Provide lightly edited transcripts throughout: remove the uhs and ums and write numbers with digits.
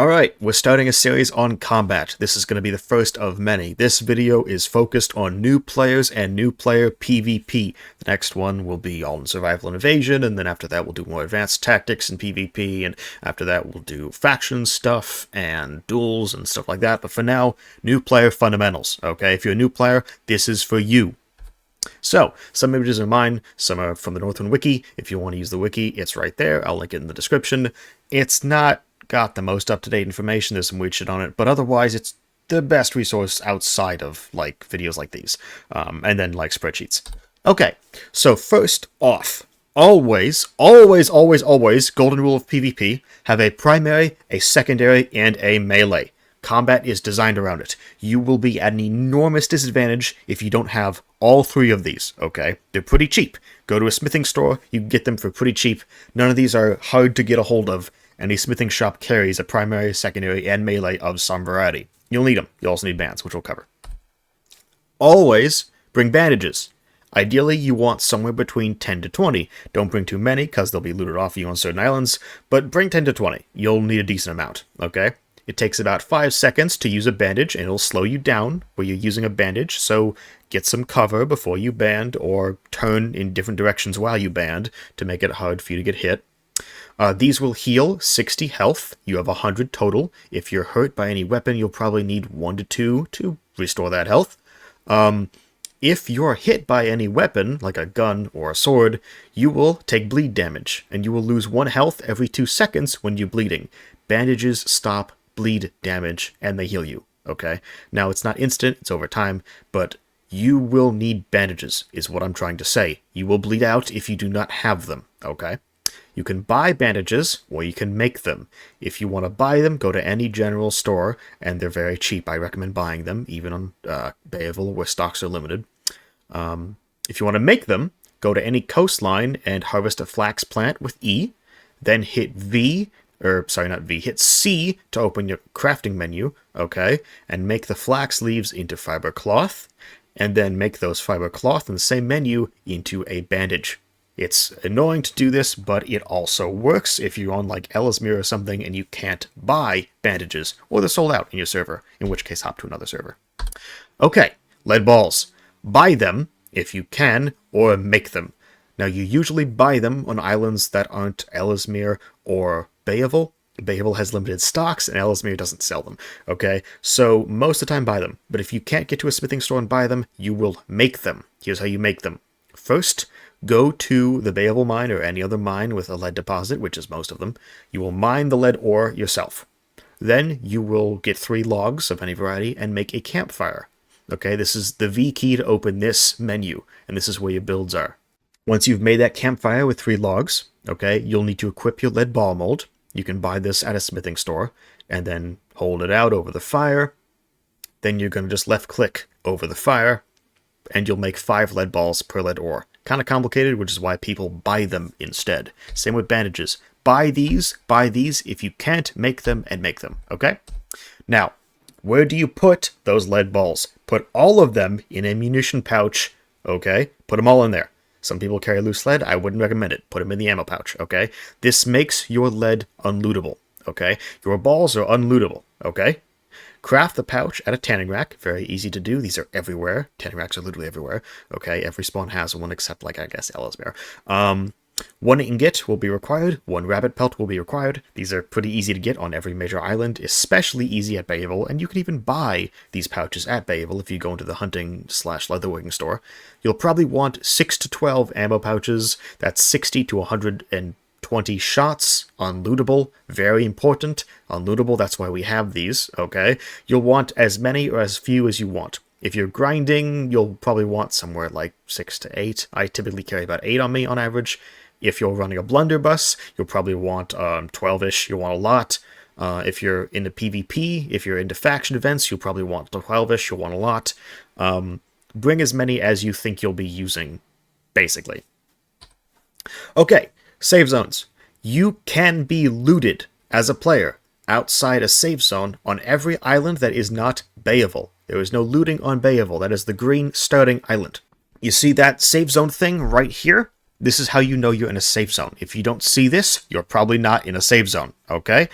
Alright, we're starting a series on combat. This is going to be the first of many. This video is focused on new players and new player PvP. The next one will be all in survival and evasion, and then after that we'll do more advanced tactics and PvP, and after that we'll do faction stuff and duels and stuff like that. But for now, new player fundamentals, okay? If you're a new player, this is for you. So, some images are mine, some are from the Northwind wiki. If you want to use the wiki, it's right there. I'll link it in the description. It's not got the most up-to-date information, there's some weird shit on it, but otherwise it's the best resource outside of like videos like these, and then like spreadsheets. Okay, so first off, always, golden rule of PvP, have a primary, a secondary, and a melee. Combat is designed around it. You will be at an enormous disadvantage if you don't have all three of these, okay? They're pretty cheap. Go to a smithing store, you can get them for pretty cheap. None of these are hard to get a hold of, and a smithing shop carries a primary, secondary, and melee of some variety. You'll need them. You also need bands, which we'll cover. Always bring bandages. Ideally, you want somewhere between 10 to 20. Don't bring too many, because they'll be looted off you on certain islands, but bring 10 to 20. You'll need a decent amount, okay? It takes about 5 seconds to use a bandage, and it'll slow you down where you're using a bandage, so get some cover before you band, or turn in different directions while you band to make it hard for you to get hit. These will heal 60 health. You have 100 total. If you're hurt by any weapon, you'll probably need 1 to 2 to restore that health. If you're hit by any weapon, like a gun or a sword, you will take bleed damage, and you will lose 1 health every 2 seconds when you're bleeding. Bandages stop bleed damage, and they heal you, okay? Now, it's not instant, it's over time, but you will need bandages, is what I'm trying to say. You will bleed out if you do not have them, okay? You can buy bandages, or you can make them. If you want to buy them, go to any general store, and they're very cheap. I recommend buying them, even on Bayeville, where stocks are limited. If you want to make them, go to any coastline and harvest a flax plant with E, then hit hit C to open your crafting menu, okay, and make the flax leaves into fiber cloth, and then make those fiber cloth in the same menu into a bandage. It's annoying to do this, but it also works if you're on like Ellesmere or something and you can't buy bandages, or they're sold out in your server, in which case hop to another server. Okay, lead balls. Buy them if you can, or make them. Now, you usually buy them on islands that aren't Ellesmere or Bayeville. Bayeville has limited stocks, and Ellesmere doesn't sell them, okay? So, most of the time, buy them. But if you can't get to a smithing store and buy them, you will make them. Here's how you make them. First, go to the Bayeville mine or any other mine with a lead deposit, which is most of them. You will mine the lead ore yourself. Then you will get 3 logs of any variety and make a campfire. Okay, this is the V key to open this menu, and this is where your builds are. Once you've made that campfire with 3 logs, okay, you'll need to equip your lead ball mold. You can buy this at a smithing store, and then hold it out over the fire. Then you're going to just left-click over the fire, and you'll make 5 lead balls per lead ore. Kind of complicated, which is why people buy them instead. Same with bandages. Buy these if you can't make them, and make them, okay? Now, where do you put those lead balls? Put all of them in a munition pouch, okay? Put them all in there. Some people carry loose lead. I wouldn't recommend it. Put them in the ammo pouch, okay? This makes your lead unlootable, okay? Your balls are unlootable, okay? Craft the pouch at a tanning rack. Very easy to do. These are everywhere. Tanning racks are literally everywhere. Okay, every spawn has one except, like, I guess, Ellesmere. 1 ingot will be required. 1 rabbit pelt will be required. These are pretty easy to get on every major island, especially easy at Bayeville, and you can even buy these pouches at Bayeville if you go into the hunting/leatherworking store. You'll probably want 6 to 12 ammo pouches. That's 60 to 120 shots, unlootable, very important, unlootable, that's why we have these, okay? You'll want as many or as few as you want. If you're grinding, you'll probably want somewhere like 6 to 8. I typically carry about 8 on me on average. If you're running a blunderbuss, you'll probably want 12-ish, you'll want a lot. If you're into PvP, if you're into faction events, you'll probably want 12-ish, you'll want a lot. Bring as many as you think you'll be using, basically. Okay. Save zones. You can be looted as a player outside a save zone on every island that is not Bayeville. There is no looting on Bayeville. That is the green starting island. You see that save zone thing right here? This is how you know you're in a safe zone. If you don't see this, you're probably not in a safe zone, okay?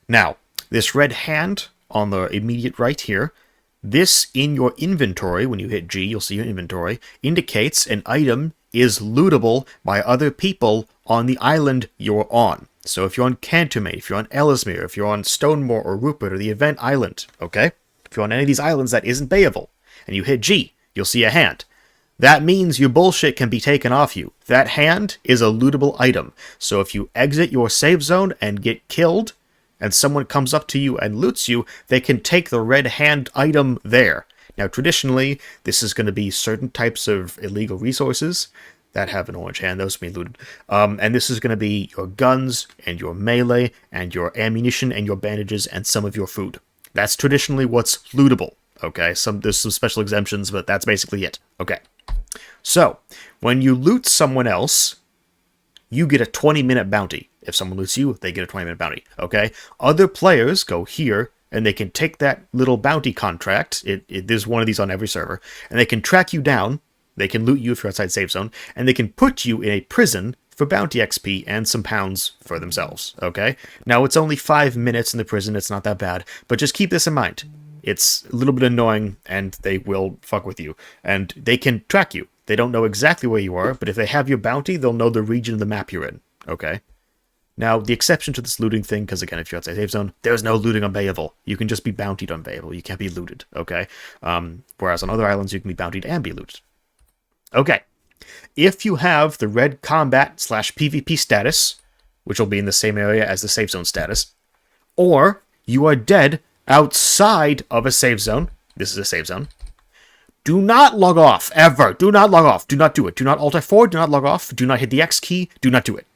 Now, This red hand on the immediate right here, this in your inventory, when you hit G, you'll see your inventory, indicates an item is lootable by other people on the island you're on. So if you're on Cantermain, if you're on Ellesmere, if you're on Stonemore or Rupert or the Event Island, okay? If you're on any of these islands that isn't bayable, and you hit G, you'll see a hand. That means your bullshit can be taken off you. That hand is a lootable item. So if you exit your save zone and get killed, and someone comes up to you and loots you, they can take the red hand item there. Now, traditionally, this is going to be certain types of illegal resources that have an orange hand, those can be looted. And this is going to be your guns, and your melee, and your ammunition, and your bandages, and some of your food. That's traditionally what's lootable, okay? There's some special exemptions, but that's basically it, okay? So, when you loot someone else, you get a 20-minute bounty. If someone loots you, they get a 20-minute bounty, okay? Other players go here, and they can take that little bounty contract. There's one of these on every server. And they can track you down. They can loot you if you're outside safe zone. And they can put you in a prison for bounty XP and some pounds for themselves, okay? Now, it's only 5 minutes in the prison. It's not that bad. But just keep this in mind. It's a little bit annoying, and they will fuck with you. And they can track you. They don't know exactly where you are, but if they have your bounty, they'll know the region of the map you're in, okay? Now, the exception to this looting thing, because again, if you're outside safe zone, there's no looting on Bayable. You can just be bountied on Bayable. You can't be looted, okay? Whereas on other islands, you can be bountied and be looted. Okay. If you have the red combat/PvP status, which will be in the same area as the safe zone status, or you are dead outside of a safe zone, this is a safe zone, do not log off, ever. Do not log off. Do not do it. Do not Alt F4. Do not log off. Do not hit the X key. Do not do it.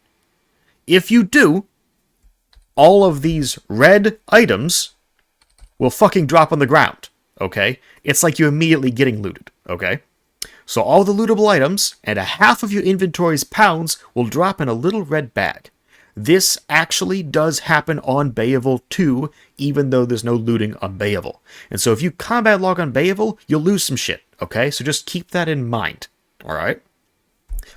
If you do, all of these red items will fucking drop on the ground, okay? It's like you're immediately getting looted, okay? So all the lootable items and a half of your inventory's pounds will drop in a little red bag. This actually does happen on Bayable too, even though there's no looting on Bayable. And so if you combat log on Bayable, you'll lose some shit, okay? So just keep that in mind, alright?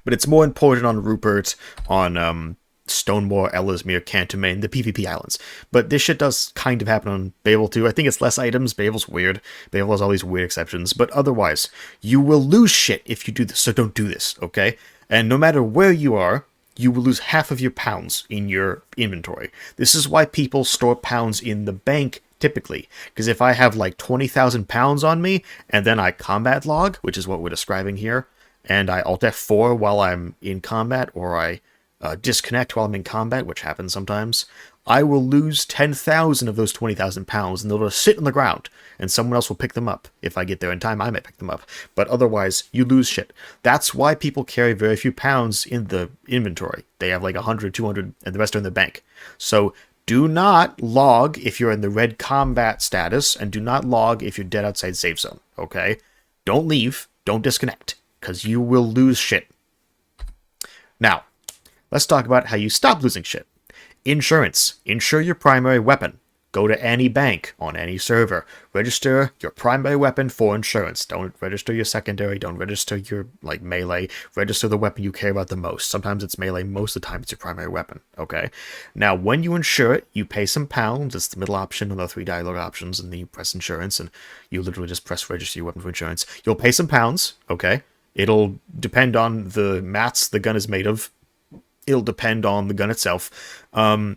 But it's more important on Rupert, on Stonemore, Ellesmere, Cantermain, the PvP islands. But this shit does kind of happen on Bayable too. I think it's less items. Bayable's weird. Bayable has all these weird exceptions. But otherwise, you will lose shit if you do this, so don't do this, okay? And no matter where you are, you will lose half of your pounds in your inventory. This is why people store pounds in the bank, typically. Because if I have like 20,000 pounds on me, and then I combat log, which is what we're describing here, and I Alt F4 while I'm in combat, or I disconnect while I'm in combat, which happens sometimes, I will lose 10,000 of those 20,000 pounds, and they'll just sit on the ground, and someone else will pick them up. If I get there in time, I might pick them up. But otherwise, you lose shit. That's why people carry very few pounds in the inventory. They have like 100, 200, and the rest are in the bank. So do not log if you're in the red combat status, and do not log if you're dead outside safe zone, okay? Don't leave, don't disconnect, because you will lose shit. Now, let's talk about how you stop losing shit. Insurance. Insure your primary weapon. Go to any bank on any server. Register your primary weapon for insurance. Don't register your secondary. Don't register your melee. Register the weapon you care about the most. Sometimes it's melee. Most of the time it's your primary weapon. Okay? Now, when you insure it, you pay some pounds. It's the middle option on the 3 dialogue options, and then you press insurance, and you literally just press register your weapon for insurance. You'll pay some pounds. Okay? It'll depend on the mats the gun is made of. It'll depend on the gun itself. But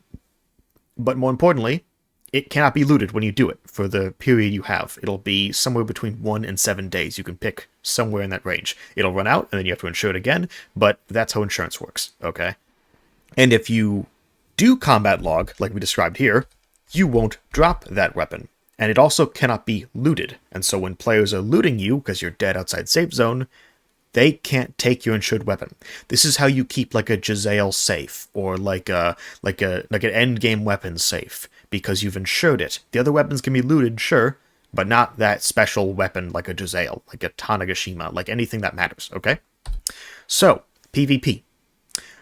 more importantly, it cannot be looted when you do it for the period you have. It'll be somewhere between 1 and 7 days. You can pick somewhere in that range. It'll run out, and then you have to insure it again, but that's how insurance works, okay? And if you do combat log, like we described here, you won't drop that weapon. And it also cannot be looted. And so when players are looting you, because you're dead outside safe zone, they can't take your insured weapon. This is how you keep like a Jezzail safe, or like an end game weapon safe, because you've insured it. The other weapons can be looted, sure, but not that special weapon like a Jezzail, like a Tanagashima, like anything that matters, okay? So, PvP.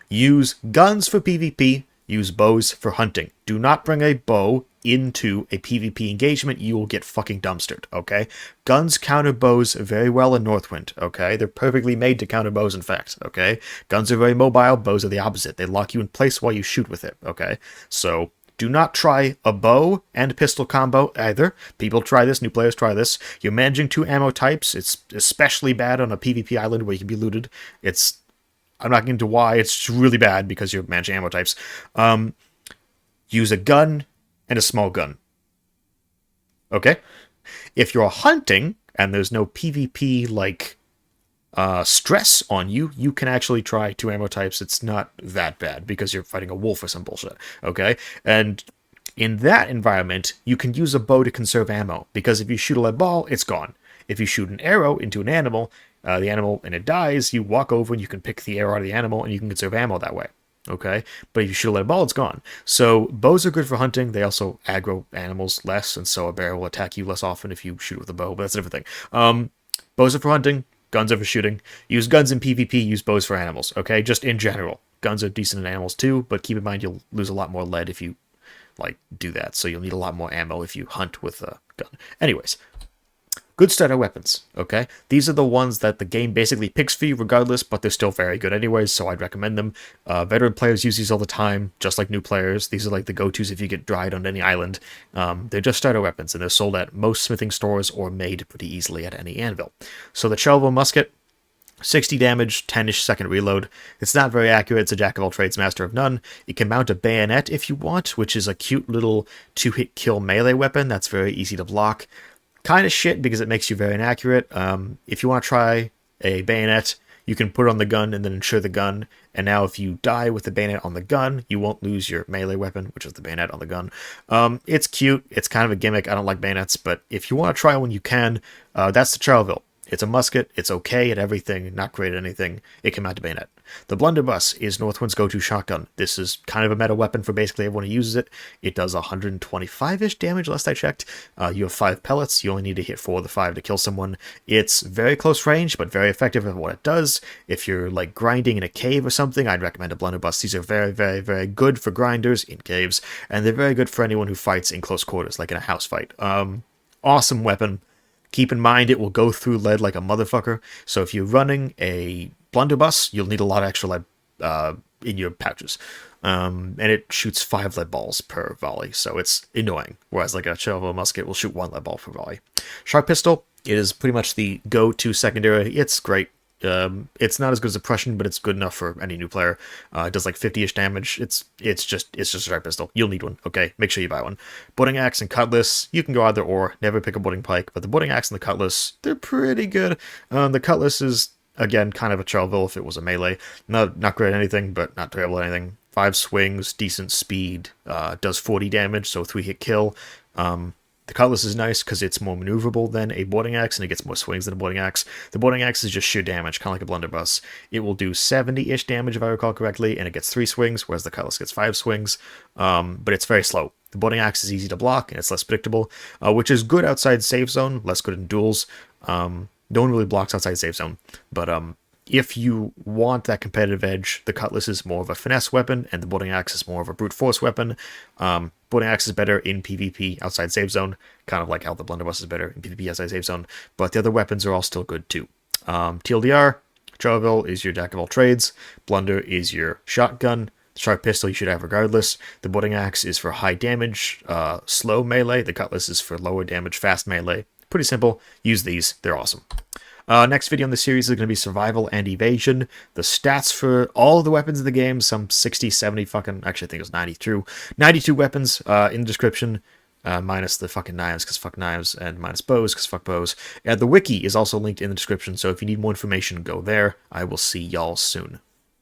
Use guns for PvP, use bows for hunting. Do not bring a bow into a PvP engagement, you will get fucking dumpstered, okay? Guns counter bows very well in Northwind, okay? They're perfectly made to counter bows, in fact, okay? Guns are very mobile, bows are the opposite. They lock you in place while you shoot with it, okay? So, Do not try a bow and pistol combo either. People try this, new players try this. You're managing 2 ammo types. It's especially bad on a PvP island where you can be looted. I'm not getting into why. It's really bad because you're managing ammo types. Use a gun and a small gun. Okay? If you're hunting and there's no PvP like stress on you, you can actually try 2 ammo types. It's not that bad because you're fighting a wolf or some bullshit. Okay? And in that environment, you can use a bow to conserve ammo because if you shoot a lead ball, it's gone. If you shoot an arrow into an animal, and it dies, you walk over and you can pick the arrow out of the animal and you can conserve ammo that way. Okay? But if you shoot a lead ball, it's gone. So bows are good for hunting. They also aggro animals less, and so a bear will attack you less often if you shoot with a bow, but that's a different thing. Bows are for hunting, guns are for shooting. Use guns in PvP, use bows for animals, okay? Just in general. Guns are decent in animals too, but keep in mind you'll lose a lot more lead if you do that, so you'll need a lot more ammo if you hunt with a gun. Anyways, good starter weapons, okay? These are the ones that the game basically picks for you regardless, but they're still very good anyways, so I'd recommend them. Veteran players use these all the time, just like new players. These are like the go-tos if you get dried on any island. They're just starter weapons, and they're sold at most smithing stores or made pretty easily at any anvil. So the Charleville musket, 60 damage, 10-ish second reload. It's not very accurate. It's a jack of all trades, master of none. It can mount a bayonet if you want, which is a cute little 2-hit kill melee weapon that's very easy to block. Kind of shit because it makes you very inaccurate. If you want to try a bayonet, you can put it on the gun and then insure the gun. And now if you die with the bayonet on the gun, you won't lose your melee weapon, which is the bayonet on the gun. It's cute. It's kind of a gimmick. I don't like bayonets, but if you want to try one, you can. That's the Charleville. It's a musket. It's okay at everything, not great at anything. It can mount a bayonet. The blunderbuss is Northwind's go-to shotgun. This is kind of a meta weapon for basically everyone who uses it. It does 125-ish damage, last I checked. You have 5 pellets. You only need to hit 4 of the 5 to kill someone. It's very close range, but very effective at what it does. If you're like grinding in a cave or something, I'd recommend a blunderbuss. These are very, very, very good for grinders in caves, and they're very good for anyone who fights in close quarters, like in a house fight. Awesome weapon. Keep in mind, it will go through lead like a motherfucker. So if you're running a blunderbuss, you'll need a lot of extra lead in your pouches. And it shoots 5 lead balls per volley, so it's annoying. Whereas like a Charleville musket will shoot 1 lead ball per volley. Sharp pistol, it is pretty much the go-to secondary. It's great. It's not as good as Oppression, but it's good enough for any new player. It does like 50-ish damage. It's just a sharp pistol. You'll need one, okay? Make sure you buy one. Boarding axe and cutlass, you can go either or. Never pick a boarding pike, but the boarding axe and the cutlass, they're pretty good. The cutlass is, again, kind of a Charleville if it was a melee. Not great at anything, but not terrible at anything. 5 swings, decent speed, does 40 damage, so 3-hit kill. The cutlass is nice because it's more maneuverable than a boarding axe, and it gets more swings than a boarding axe. The boarding axe is just sheer damage, kind of like a blunderbuss. It will do 70-ish damage if I recall correctly, and it gets 3 swings, whereas the cutlass gets 5 swings. But it's very slow. The boarding axe is easy to block, and it's less predictable, which is good outside safe zone, less good in duels. No one really blocks outside safe zone, but if you want that competitive edge, the cutlass is more of a finesse weapon, and the boarding axe is more of a brute force weapon. Boarding axe is better in PvP outside save zone, kind of like how the blunderbuss is better in PvP outside save zone, but the other weapons are all still good too. TLDR, Charleville is your jack of all trades, Blunder is your shotgun, sharp pistol you should have regardless, the boarding axe is for high damage, slow melee, the cutlass is for lower damage, fast melee. Pretty simple, use these, they're awesome. Next video in the series is going to be survival and evasion. The stats for all of the weapons in the game, some 60, 70 fucking, actually I think it was 92 weapons in the description, minus the fucking knives, because fuck knives, and minus bows, because fuck bows. And the wiki is also linked in the description, so if you need more information, go there. I will see y'all soon.